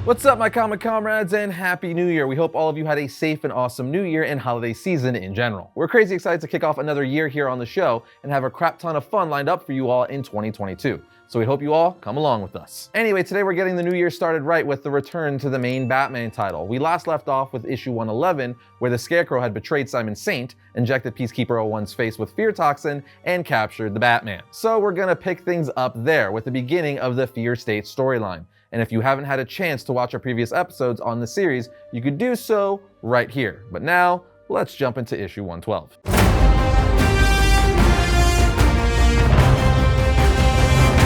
What's up, my comic comrades, and Happy New Year. We hope all of you had a safe and awesome New Year and holiday season in general. We're crazy excited to kick off another year here on the show and have a crap ton of fun lined up for you all in 2022. So we hope you all come along with us. Anyway, today we're getting the new year started right with the return to the main Batman title. We last left off with issue 111, where the Scarecrow had betrayed Simon Saint, injected Peacekeeper 01's face with fear toxin, and captured the Batman. So we're gonna pick things up there with the beginning of the Fear State storyline. And if you haven't had a chance to watch our previous episodes on the series, you could do so right here. But now, let's jump into issue 112.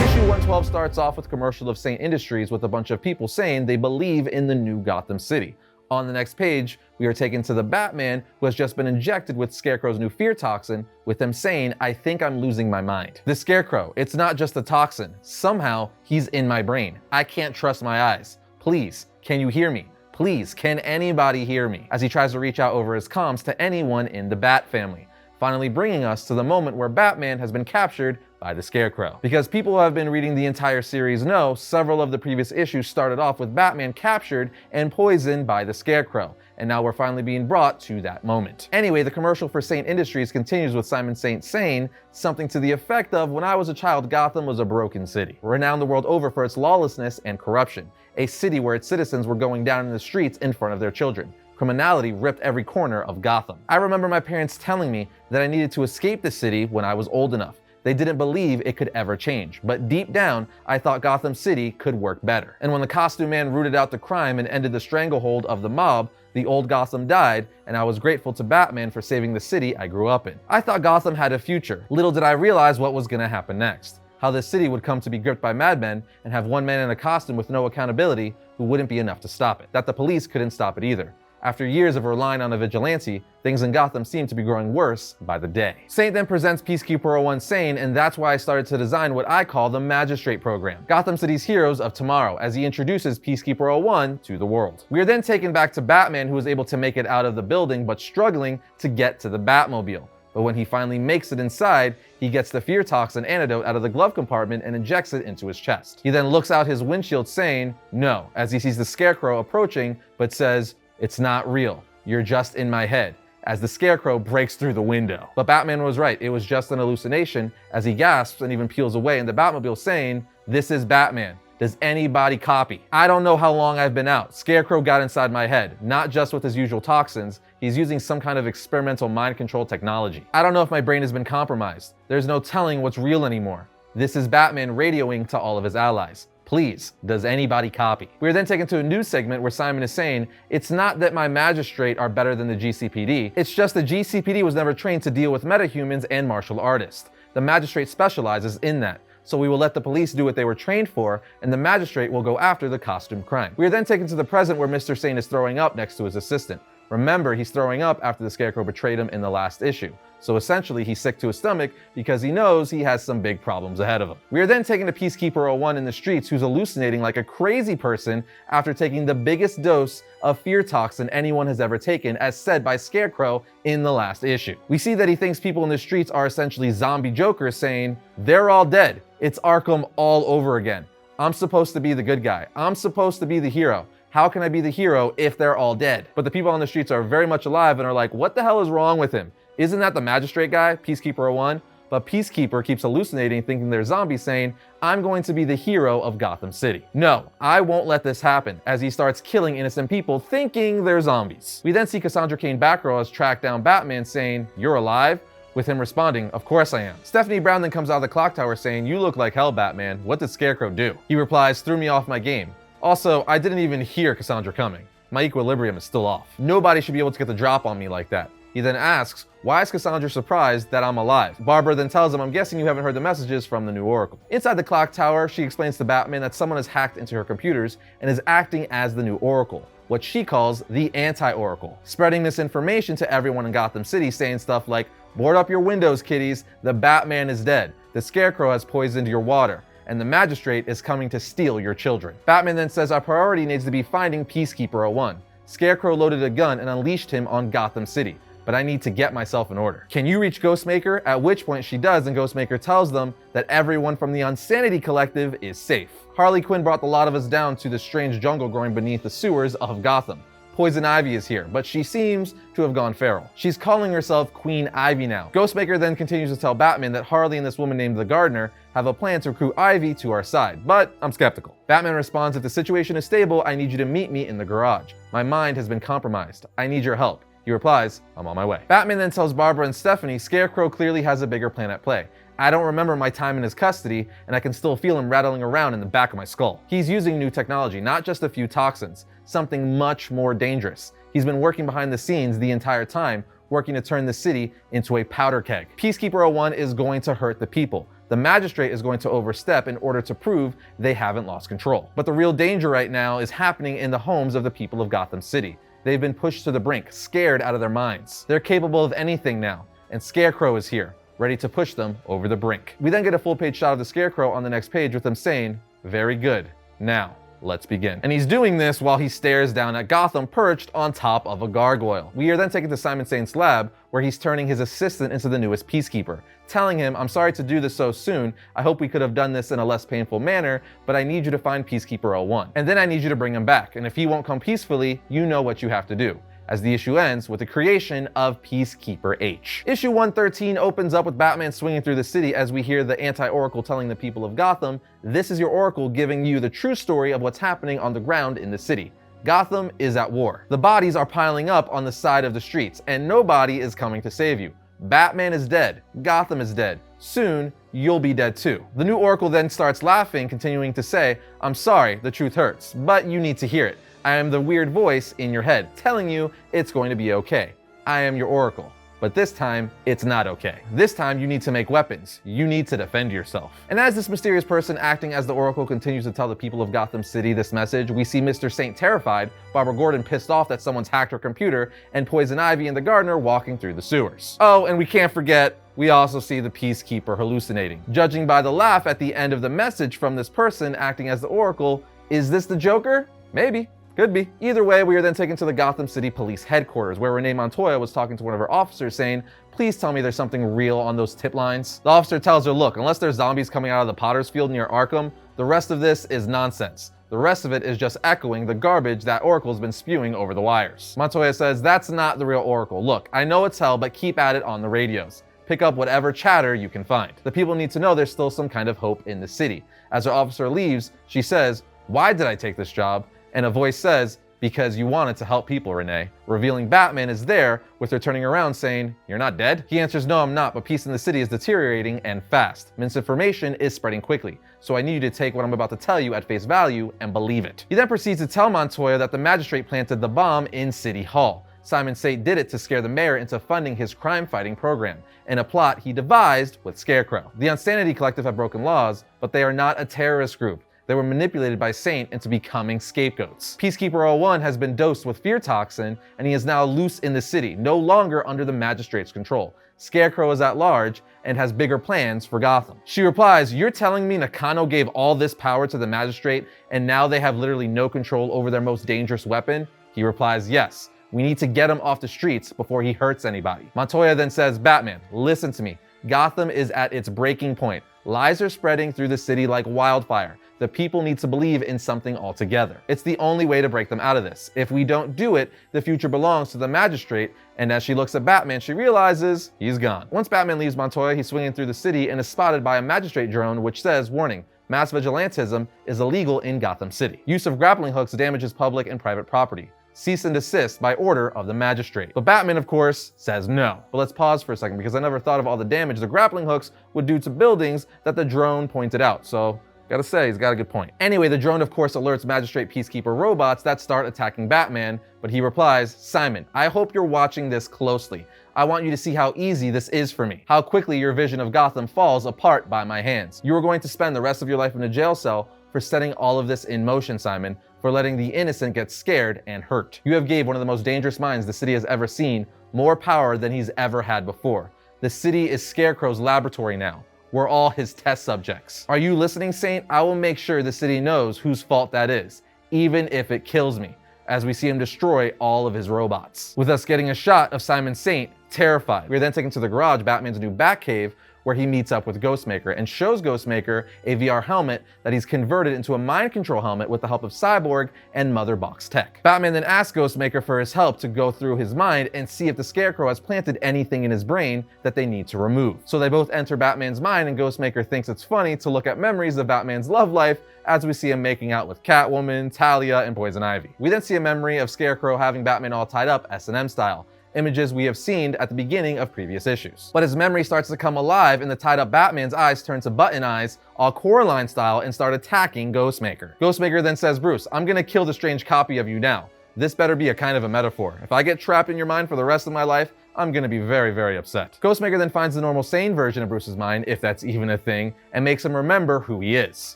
Issue 112 starts off with a commercial of Saint Industries with a bunch of people saying they believe in the new Gotham City. On the next page, we are taken to the Batman, who has just been injected with Scarecrow's new fear toxin, with him saying, "I think I'm losing my mind." The Scarecrow, it's not just a toxin. Somehow, he's in my brain. I can't trust my eyes. Please, can you hear me? Please, can anybody hear me? As he tries to reach out over his comms to anyone in the Bat family. Finally bringing us to the moment where Batman has been captured by the Scarecrow. Because people who have been reading the entire series know, several of the previous issues started off with Batman captured and poisoned by the Scarecrow, and now we're finally being brought to that moment. Anyway, the commercial for Saint Industries continues with Simon Saint saying something to the effect of, "When I was a child, Gotham was a broken city, renowned the world over for its lawlessness and corruption, a city where its citizens were going down in the streets in front of their children. Criminality ripped every corner of Gotham. I remember my parents telling me that I needed to escape the city when I was old enough. They didn't believe it could ever change, but deep down, I thought Gotham City could work better. And when the costume man rooted out the crime and ended the stranglehold of the mob, the old Gotham died, and I was grateful to Batman for saving the city I grew up in. I thought Gotham had a future. Little did I realize what was gonna happen next. How this city would come to be gripped by madmen and have one man in a costume with no accountability who wouldn't be enough to stop it. That the police couldn't stop it either. After years of relying on a vigilante, things in Gotham seem to be growing worse by the day." Saint then presents Peacekeeper 01 saying, "And that's why I started to design what I call the Magistrate Program, Gotham City's heroes of tomorrow," as he introduces Peacekeeper 01 to the world. We are then taken back to Batman, who is able to make it out of the building but struggling to get to the Batmobile. But when he finally makes it inside, he gets the fear toxin antidote out of the glove compartment and injects it into his chest. He then looks out his windshield saying, "No," as he sees the Scarecrow approaching, but says, "It's not real. You're just in my head," as the Scarecrow breaks through the window. But Batman was right. It was just an hallucination, as he gasps and even peels away in the Batmobile saying, "This is Batman. Does anybody copy? I don't know how long I've been out. Scarecrow got inside my head, not just with his usual toxins. He's using some kind of experimental mind control technology. I don't know if my brain has been compromised. There's no telling what's real anymore. This is Batman radioing to all of his allies. Please, does anybody copy?" We are then taken to a news segment where Simon is saying, "It's not that my magistrate are better than the GCPD. It's just the GCPD was never trained to deal with metahumans and martial artists. The magistrate specializes in that. So we will let the police do what they were trained for, and the magistrate will go after the costume crime." We are then taken to the present where Mr. Saint is throwing up next to his assistant. Remember, he's throwing up after the Scarecrow betrayed him in the last issue. So essentially, he's sick to his stomach because he knows he has some big problems ahead of him. We are then taken to Peacekeeper 01 in the streets, who's hallucinating like a crazy person after taking the biggest dose of fear toxin anyone has ever taken, as said by Scarecrow in the last issue. We see that he thinks people in the streets are essentially zombie jokers, saying, "They're all dead. It's Arkham all over again. I'm supposed to be the good guy. I'm supposed to be the hero. How can I be the hero if they're all dead?" But the people on the streets are very much alive and are like, "What the hell is wrong with him? Isn't that the magistrate guy, Peacekeeper 01? But Peacekeeper keeps hallucinating, thinking they're zombies, saying, "I'm going to be the hero of Gotham City." No, I won't let this happen, as he starts killing innocent people, thinking they're zombies. We then see Cassandra Cain Batgirl has tracked down Batman, saying, "You're alive?" With him responding, "Of course I am." Stephanie Brown then comes out of the clock tower saying, "You look like hell, Batman. What did Scarecrow do?" He replies, "Threw me off my game. Also, I didn't even hear Cassandra coming. My equilibrium is still off. Nobody should be able to get the drop on me like that." He then asks, "Why is Cassandra surprised that I'm alive?" Barbara then tells him, "I'm guessing you haven't heard the messages from the new Oracle." Inside the clock tower, she explains to Batman that someone has hacked into her computers and is acting as the new Oracle, what she calls the anti-Oracle, spreading this information to everyone in Gotham City, saying stuff like, "Board up your windows, kiddies. The Batman is dead. The Scarecrow has poisoned your water. And the magistrate is coming to steal your children." Batman then says our priority needs to be finding Peacekeeper 01. Scarecrow loaded a gun and unleashed him on Gotham City. but I need to get myself in order. Can you reach Ghostmaker? At which point she does, and Ghostmaker tells them that everyone from the Unsanity Collective is safe. Harley Quinn brought a lot of us down to the strange jungle growing beneath the sewers of Gotham. Poison Ivy is here, but she seems to have gone feral. She's calling herself Queen Ivy now. Ghostmaker then continues to tell Batman that Harley and this woman named the Gardener have a plan to recruit Ivy to our side, but I'm skeptical. Batman responds, if the situation is stable, I need you to meet me in the garage. My mind has been compromised. I need your help. He replies, I'm on my way. Batman then tells Barbara and Stephanie Scarecrow clearly has a bigger plan at play. I don't remember my time in his custody, and I can still feel him rattling around in the back of my skull. He's using new technology, not just a few toxins, something much more dangerous. He's been working behind the scenes the entire time, working to turn the city into a powder keg. Peacekeeper 01 is going to hurt the people. The magistrate is going to overstep in order to prove they haven't lost control. But the real danger right now is happening in the homes of the people of Gotham City. They've been pushed to the brink, scared out of their minds. They're capable of anything now, and Scarecrow is here, ready to push them over the brink. We then get a full-page shot of the Scarecrow on the next page with him saying, very good, now let's begin. And he's doing this while he stares down at Gotham perched on top of a gargoyle. We are then taken to Simon Saint's lab, where he's turning his assistant into the newest Peacekeeper, telling him, I'm sorry to do this so soon, I hope we could have done this in a less painful manner, but I need you to find Peacekeeper 01. And then I need you to bring him back, and if he won't come peacefully, you know what you have to do. As the issue ends with the creation of Peacekeeper H. Issue 113 opens up with Batman swinging through the city as we hear the anti-Oracle telling the people of Gotham, this is your Oracle giving you the true story of what's happening on the ground in the city. Gotham is at war. The bodies are piling up on the side of the streets, and nobody is coming to save you. Batman is dead. Gotham is dead. Soon, you'll be dead too. The new Oracle then starts laughing, continuing to say, I'm sorry, the truth hurts, but you need to hear it. I am the weird voice in your head telling you it's going to be okay. I am your Oracle. But this time, it's not okay. This time, you need to make weapons. You need to defend yourself. And as this mysterious person acting as the Oracle continues to tell the people of Gotham City this message, we see Mr. Saint terrified, Barbara Gordon pissed off that someone's hacked her computer, and Poison Ivy and the Gardener walking through the sewers. Oh, and we can't forget, we also see the Peacekeeper hallucinating. Judging by the laugh at the end of the message from this person acting as the Oracle, is this the Joker? Maybe. Could be. Either way, we are then taken to the Gotham City Police headquarters, where Renee Montoya was talking to one of her officers saying, please tell me there's something real on those tip lines. The officer tells her, look, unless there's zombies coming out of the Potter's Field near Arkham, the rest of this is nonsense. The rest of it is just echoing the garbage that Oracle's been spewing over the wires. Montoya says, that's not the real Oracle. Look, I know it's hell, but keep at it on the radios. Pick up whatever chatter you can find. The people need to know there's still some kind of hope in the city. As her officer leaves, she says, why did I take this job? And a voice says, because you wanted to help people, Renee. Revealing Batman is there, with her turning around saying, you're not dead? He answers, no, I'm not, but peace in the city is deteriorating and fast. Misinformation is spreading quickly, so I need you to take what I'm about to tell you at face value and believe it. He then proceeds to tell Montoya that the magistrate planted the bomb in City Hall. Simon Saint did it to scare the mayor into funding his crime-fighting program, in a plot he devised with Scarecrow. The Unsanity Collective have broken laws, but they are not a terrorist group. They were manipulated by Saint into becoming scapegoats. Peacekeeper 01 has been dosed with fear toxin, and he is now loose in the city, no longer under the magistrate's control. Scarecrow is at large and has bigger plans for Gotham. She replies, you're telling me Nakano gave all this power to the magistrate, and now they have literally no control over their most dangerous weapon? He replies, yes. We need to get him off the streets before he hurts anybody. Montoya then says, Batman, listen to me. Gotham is at its breaking point. Lies are spreading through the city like wildfire. The people need to believe in something altogether. It's the only way to break them out of this. If we don't do it, the future belongs to the magistrate, and as she looks at Batman, she realizes he's gone. Once Batman leaves Montoya, he's swinging through the city and is spotted by a magistrate drone which says, warning, mass vigilantism is illegal in Gotham City. Use of grappling hooks damages public and private property. Cease and desist by order of the magistrate. But Batman, of course, says no. But let's pause for a second because I never thought of all the damage the grappling hooks would do to buildings that the drone pointed out. So gotta say, he's got a good point. Anyway, the drone of course alerts Magistrate Peacekeeper robots that start attacking Batman, but he replies, Simon, I hope you're watching this closely. I want you to see how easy this is for me. How quickly your vision of Gotham falls apart by my hands. You are going to spend the rest of your life in a jail cell for setting all of this in motion, Simon, for letting the innocent get scared and hurt. You have gave one of the most dangerous minds the city has ever seen more power than he's ever had before. The city is Scarecrow's laboratory now. We're all his test subjects. Are you listening, Saint? I will make sure the city knows whose fault that is, even if it kills me. as we see him destroy all of his robots, with us getting a shot of Simon Saint terrified. We are then taken to the garage, Batman's new Batcave, where he meets up with Ghostmaker and shows Ghostmaker a VR helmet that he's converted into a mind control helmet with the help of Cyborg and Mother Box tech. Batman then asks Ghostmaker for his help to go through his mind and see if the Scarecrow has planted anything in his brain that they need to remove. So they both enter Batman's mind, and Ghostmaker thinks it's funny to look at memories of Batman's love life as we see him making out with Catwoman, Talia, and Poison Ivy. We then see a memory of Scarecrow having Batman all tied up S&M style, images we have seen at the beginning of previous issues. But his memory starts to come alive, and the tied up Batman's eyes turn to button eyes, all Coraline style, and start attacking Ghostmaker. Ghostmaker then says, "Bruce, I'm gonna kill the strange copy of you now. This better be a kind of a metaphor. If I get trapped in your mind for the rest of my life, I'm gonna be very, very upset." Ghostmaker then finds the normal sane version of Bruce's mind, if that's even a thing, and makes him remember who he is.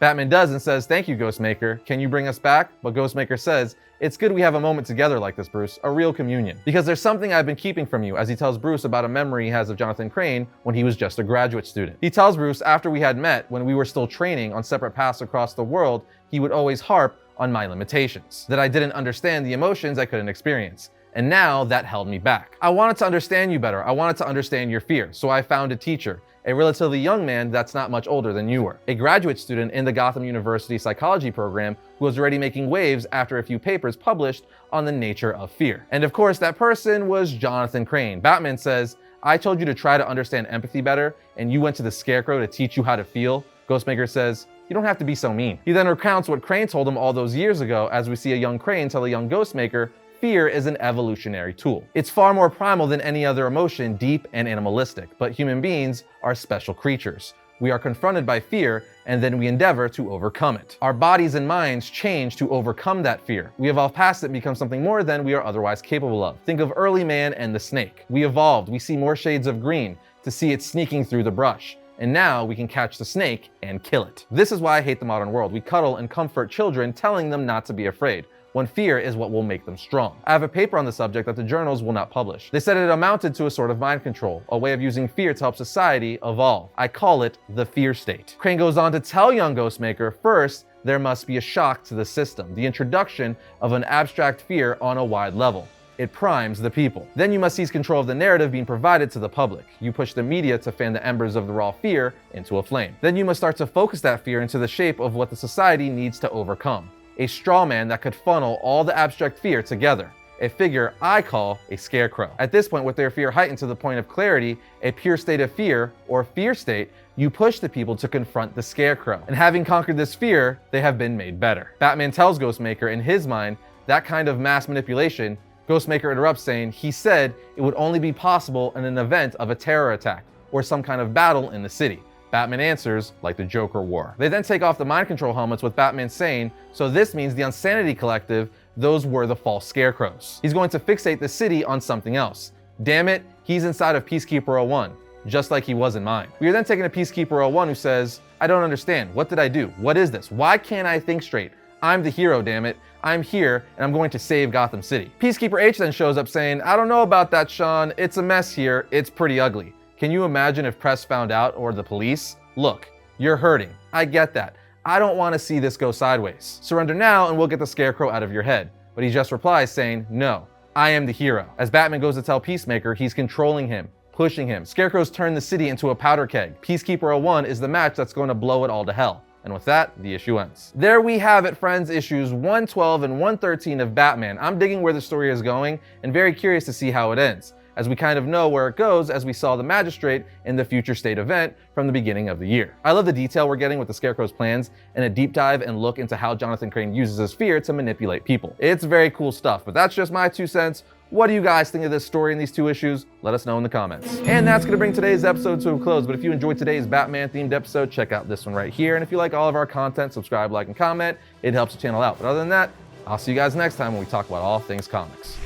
Batman does and says, "Thank you, Ghostmaker. Can you bring us back?" But Ghostmaker says, "It's good we have a moment together like this, Bruce, a real communion. Because there's something I've been keeping from you," as he tells Bruce about a memory he has of Jonathan Crane when he was just a graduate student. He tells Bruce after we had met, when we were still training on separate paths across the world, he would always harp on my limitations, that I didn't understand the emotions I couldn't experience. And now that held me back. I wanted to understand you better. I wanted to understand your fear. So I found a teacher, a relatively young man that's not much older than you were, a graduate student in the Gotham University psychology program who was already making waves after a few papers published on the nature of fear. And of course, that person was Jonathan Crane. Batman says, "I told you to try to understand empathy better, and you went to the Scarecrow to teach you how to feel." Ghostmaker says, "You don't have to be so mean." He then recounts what Crane told him all those years ago, as we see a young Crane tell a young Ghostmaker, fear is an evolutionary tool. It's far more primal than any other emotion, deep and animalistic, but human beings are special creatures. We are confronted by fear, and then we endeavor to overcome it. Our bodies and minds change to overcome that fear. We evolve past it and become something more than we are otherwise capable of. Think of early man and the snake. We evolved, we see more shades of green to see it sneaking through the brush. And now we can catch the snake and kill it. This is why I hate the modern world. We cuddle and comfort children, telling them not to be afraid, when fear is what will make them strong. I have a paper on the subject that the journals will not publish. They said it amounted to a sort of mind control, a way of using fear to help society evolve. I call it the fear state. Crane goes on to tell young Ghostmaker, first, there must be a shock to the system, the introduction of an abstract fear on a wide level. It primes the people. Then you must seize control of the narrative being provided to the public. You push the media to fan the embers of the raw fear into a flame. Then you must start to focus that fear into the shape of what the society needs to overcome. A straw man that could funnel all the abstract fear together. A figure I call a scarecrow. At this point, with their fear heightened to the point of clarity, a pure state of fear, or fear state, you push the people to confront the scarecrow. And having conquered this fear, they have been made better. Batman tells Ghostmaker in his mind that kind of mass manipulation. Ghostmaker interrupts saying he said it would only be possible in an event of a terror attack or some kind of battle in the city. Batman answers, like the Joker war. They then take off the mind control helmets with Batman saying, so this means the Insanity Collective, those were the false scarecrows. He's going to fixate the city on something else. Damn it, he's inside of Peacekeeper 01, just like he was in mine. We are then taken to Peacekeeper 01 who says, I don't understand. What did I do? What is this? Why can't I think straight? I'm the hero, damn it. I'm here, and I'm going to save Gotham City. Peacekeeper H then shows up saying, I don't know about that, Sean. It's a mess here. It's pretty ugly. Can you imagine if press found out, or the police? Look, you're hurting. I get that. I don't want to see this go sideways. Surrender now and we'll get the Scarecrow out of your head. But he just replies saying, no, I am the hero. As Batman goes to tell Peacemaker, he's controlling him, pushing him. Scarecrow's turned the city into a powder keg. Peacekeeper 01 is the match that's going to blow it all to hell. And with that, the issue ends. There we have it, friends, issues 112 and 113 of Batman. I'm digging where the story is going and very curious to see how it ends, as we kind of know where it goes as we saw the Magistrate in the Future State event from the beginning of the year. I love the detail we're getting with the Scarecrow's plans and a deep dive and look into how Jonathan Crane uses his fear to manipulate people. It's very cool stuff, but that's just my 2 cents. What do you guys think of this story and these 2 issues? Let us know in the comments. And that's going to bring today's episode to a close. But if you enjoyed today's Batman-themed episode, check out this one right here. And if you like all of our content, subscribe, like, and comment. It helps the channel out. But other than that, I'll see you guys next time when we talk about all things comics.